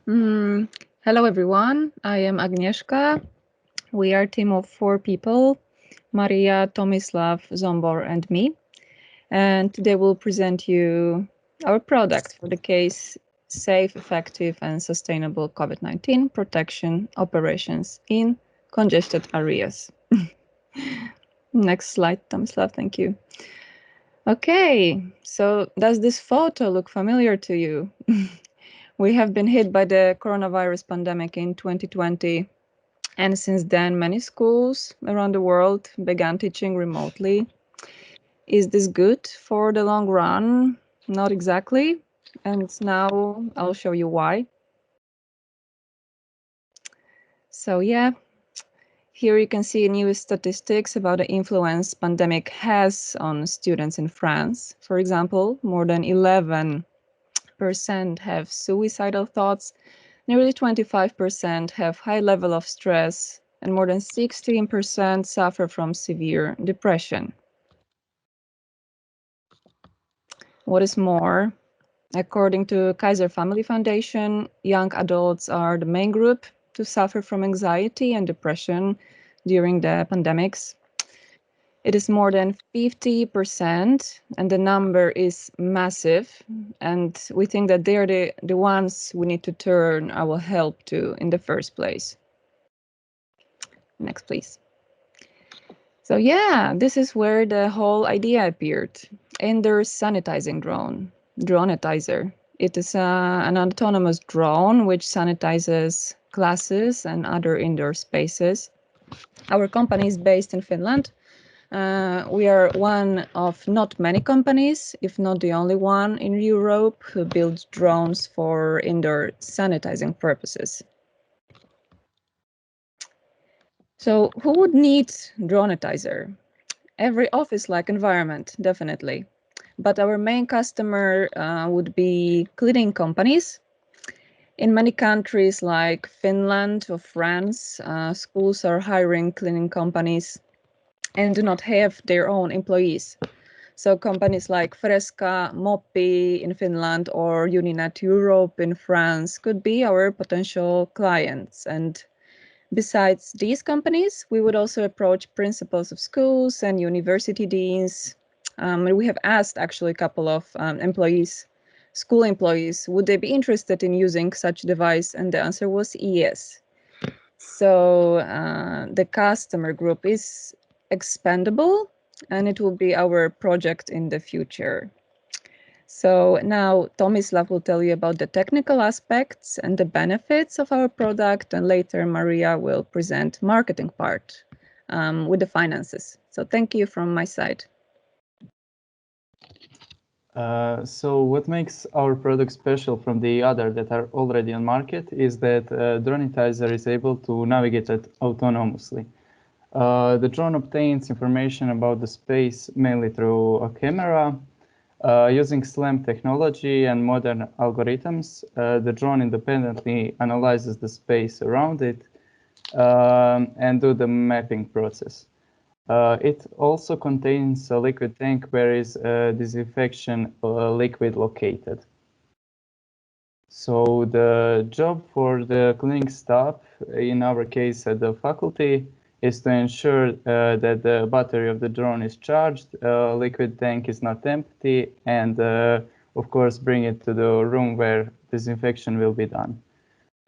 Mm, Hello, everyone. I am Agnieszka. We are a team of 4 people, Maria, Tomislav, Zombor, and me. And today we'll present you our product for the case safe, effective, and sustainable COVID-19 protection operations in congested areas. Next slide, Tomislav. Thank you. Okay, so does this photo look familiar to you? We have been hit by the coronavirus pandemic in 2020, and since then, many schools around the world began teaching remotely. Is this good for the long run? Not exactly. And now I'll show you why. So, yeah, here you can see new statistics about the influence pandemic has on students in France. For example, more than 11% have suicidal thoughts, nearly 25% have high level of stress, and more than 16% suffer from severe depression. What is more, according to Kaiser Family Foundation, young adults are the main group to suffer from anxiety and depression during the pandemics. It is more than 50%, and the number is massive. And we think that they're the ones we need to turn our help to in the first place. Next, please. So yeah, this is where the whole idea appeared. Indoor sanitizing drone, Dronetizer. It is an autonomous drone which sanitizes classes and other indoor spaces. Our company is based in Finland. We are one of not many companies, if not the only one in Europe, who builds drones for indoor sanitizing purposes. So who would need Dronetizer? Every office-like environment, definitely. But our main customer would be cleaning companies. In many countries like Finland or France, schools are hiring cleaning companies and do not have their own employees. So companies like Fresca, Moppi in Finland or Uninet Europe in France could be our potential clients. And besides these companies, we would also approach principals of schools and university deans. And we have asked actually a couple of employees, school employees, would they be interested in using such device? And the answer was yes. So the customer group is expandable, and it will be our project in the future. So now Tomislav will tell you about the technical aspects and the benefits of our product, and later Maria will present marketing part with the finances. So thank you from my side. So what makes our product special from the other that are already on market is that Dronetizer is able to navigate it autonomously. The drone obtains information about the space mainly through a camera. Using SLAM technology and modern algorithms, the drone independently analyzes the space around it and do the mapping process. It also contains a liquid tank where is a disinfection liquid located. So the job for the cleaning staff, in our case at the faculty, is to ensure that the battery of the drone is charged, liquid tank is not empty, and of course bring it to the room where disinfection will be done.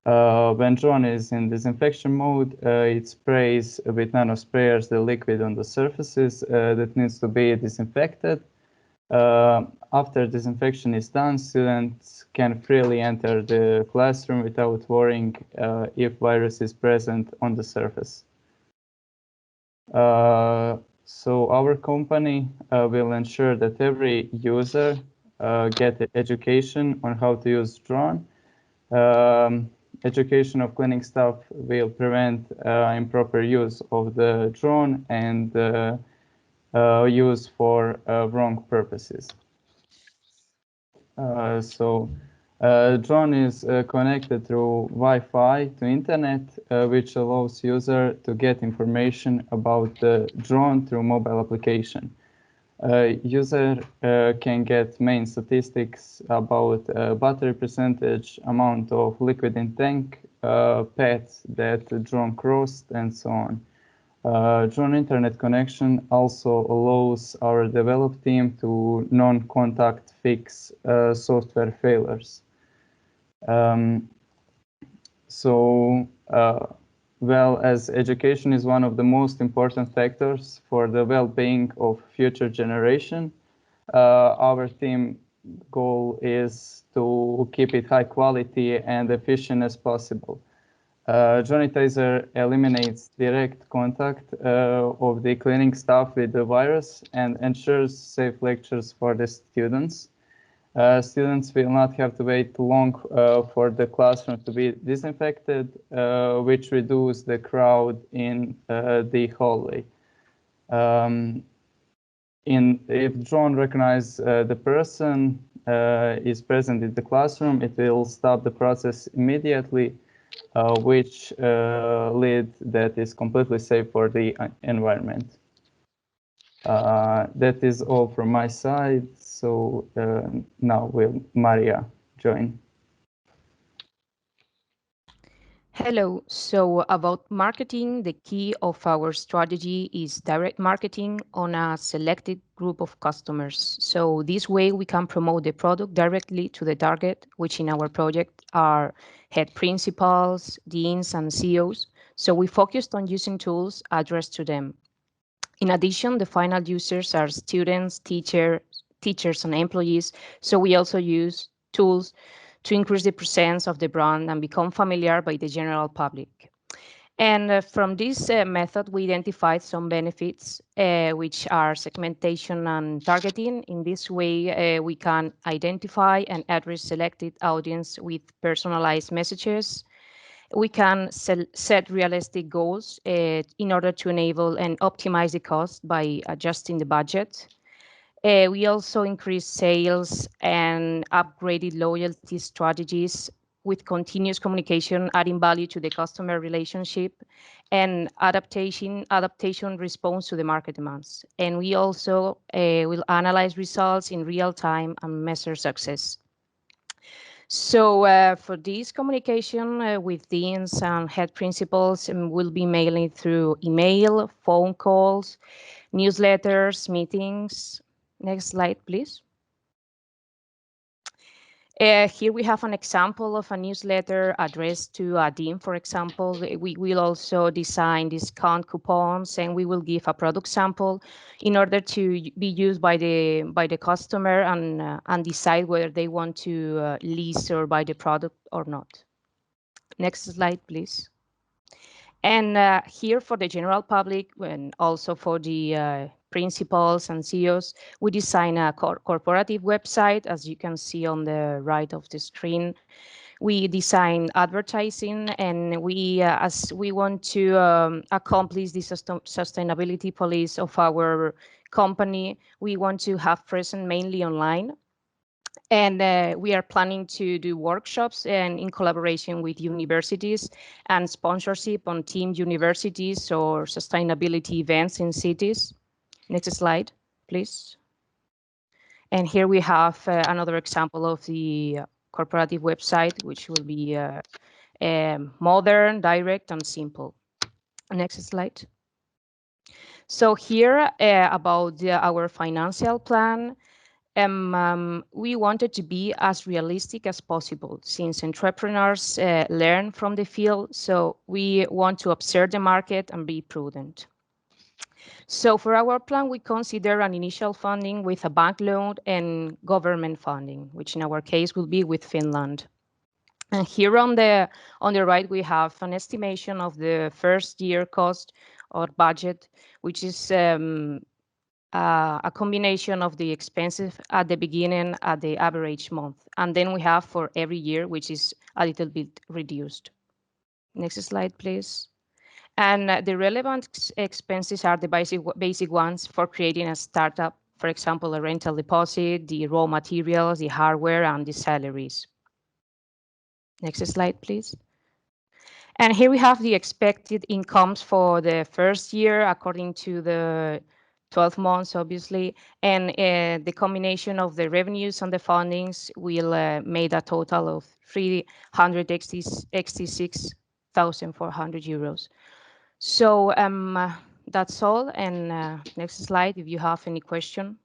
When drone is in disinfection mode, it sprays with nanosprayers the liquid on the surfaces that needs to be disinfected. After disinfection is done, students can freely enter the classroom without worrying if virus is present on the surface. So our company will ensure that every user get education on how to use drone. Education of cleaning staff will prevent improper use of the drone and use for wrong purposes. Drone is connected through Wi-Fi to internet, which allows user to get information about the drone through mobile application. User can get main statistics about battery percentage, amount of liquid in tank, paths that drone crossed, and so on. Drone internet connection also allows our develop team to non-contact fix software failures. Well, as education is one of the most important factors for the well-being of future generation, our team goal is to keep it high quality and efficient as possible. Sanitizer eliminates direct contact of the cleaning staff with the virus and ensures safe lectures for the students. Students will not have to wait long for the classroom to be disinfected, which reduces the crowd in the hallway. If drone recognizes the person is present in the classroom, it will stop the process immediately, which lead that is completely safe for the environment. That is all from my side. So now will Maria join? Hello. So about marketing, the key of our strategy is direct marketing on a selected group of customers. So this way we can promote the product directly to the target, which in our project are head principals, deans, and CEOs. So we focused on using tools addressed to them. In addition, the final users are students, teachers, and employees. So we also use tools to increase the presence of the brand and become familiar by the general public. And from this method, we identified some benefits, which are segmentation and targeting. In this way, we can identify and address selected audience with personalized messages. We can set realistic goals in order to enable and optimize the cost by adjusting the budget. We also increased sales and upgraded loyalty strategies with continuous communication, adding value to the customer relationship and adaptation response to the market demands. And we also will analyze results in real time and measure success. So for this communication with deans and head principals, will be mainly through email, phone calls, newsletters, meetings. Next slide, please. Here we have an example of a newsletter addressed to a dean, for example. We will also design discount coupons, and we will give a product sample in order to be used by the customer and decide whether they want to lease or buy the product or not. Next slide, please. And here for the general public and also for the principals and CEOs, we design a corporative website, as you can see on the right of the screen. We design advertising, and we, as we want to accomplish the sustainability policy of our company, we want to have present mainly online. And we are planning to do workshops and in collaboration with universities and sponsorship on team universities or sustainability events in cities. Next slide, please. And here we have another example of the corporative website, which will be modern, direct, and simple. Next slide. So here about our financial plan. We wanted to be as realistic as possible since entrepreneurs learn from the field. So we want to observe the market and be prudent. So for our plan, we consider an initial funding with a bank loan and government funding, which in our case will be with Finland. And here on the right, we have an estimation of the first year cost or budget, which is a combination of the expenses at the beginning at the average month. And then we have for every year, which is a little bit reduced. Next slide, please. And the relevant expenses are the basic ones for creating a startup. For example, a rental deposit, the raw materials, the hardware, and the salaries. Next slide, please. And here we have the expected incomes for the first year according to the 12 months, obviously, and the combination of the revenues and the fundings will make a total of 366,400 euros. So that's all. And next slide, if you have any question.